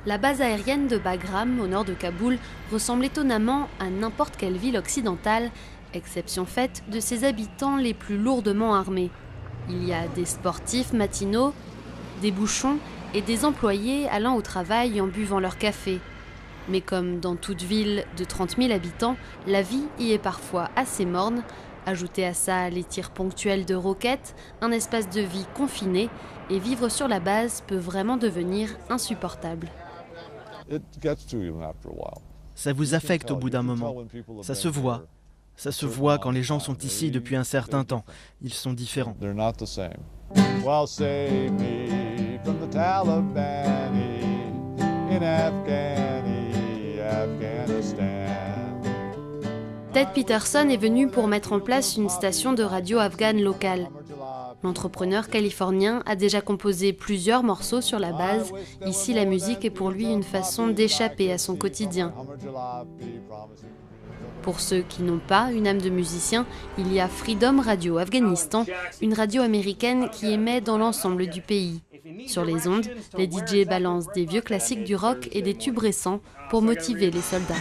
La base aérienne de Bagram, au nord de Kaboul, ressemble étonnamment à n'importe quelle ville occidentale, exception faite de ses habitants les plus lourdement armés. Il y a des sportifs matinaux, des bouchons et des employés allant au travail en buvant leur café. Mais comme dans toute ville de 30 000 habitants, la vie y est parfois assez morne. Ajoutez à ça les tirs ponctuels de roquettes, un espace de vie confiné, et vivre sur la base peut vraiment devenir insupportable. Ça vous affecte au bout d'un moment. Ça se voit. Ça se voit quand les gens sont ici depuis un certain temps. Ils sont différents. Ted Peterson est venu pour mettre en place une station de radio afghane locale. L'entrepreneur californien a déjà composé plusieurs morceaux sur la base. Ici, la musique est pour lui une façon d'échapper à son quotidien. Pour ceux qui n'ont pas une âme de musicien, il y a Freedom Radio Afghanistan, une radio américaine qui émet dans l'ensemble du pays. Sur les ondes, les DJ balancent des vieux classiques du rock et des tubes récents pour motiver les soldats.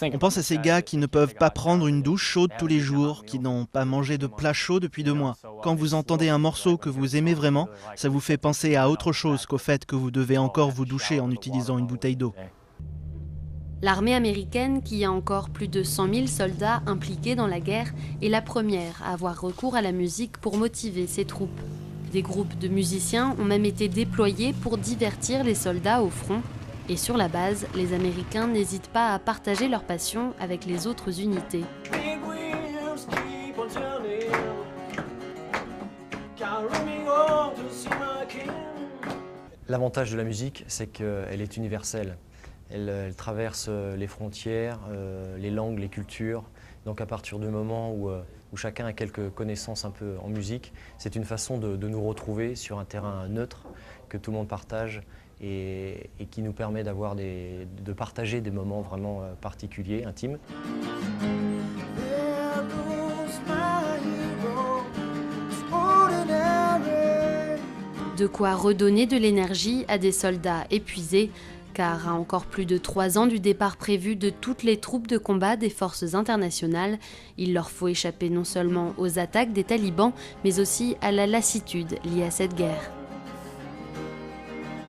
On pense à ces gars qui ne peuvent pas prendre une douche chaude tous les jours, qui n'ont pas mangé de plat chaud depuis 2 mois. Quand vous entendez un morceau que vous aimez vraiment, ça vous fait penser à autre chose qu'au fait que vous devez encore vous doucher en utilisant une bouteille d'eau. L'armée américaine, qui a encore plus de 100 000 soldats impliqués dans la guerre, est la première à avoir recours à la musique pour motiver ses troupes. Des groupes de musiciens ont même été déployés pour divertir les soldats au front. Et sur la base, les Américains n'hésitent pas à partager leur passion avec les autres unités. L'avantage de la musique, c'est qu'elle est universelle. Elle traverse les frontières, les langues, les cultures. Donc à partir du moment où chacun a quelques connaissances un peu en musique, c'est une façon de nous retrouver sur un terrain neutre que tout le monde partage et qui nous permet de partager des moments vraiment particuliers, intimes. De quoi redonner de l'énergie à des soldats épuisés, car à encore plus de 3 ans du départ prévu de toutes les troupes de combat des forces internationales, il leur faut échapper non seulement aux attaques des talibans, mais aussi à la lassitude liée à cette guerre.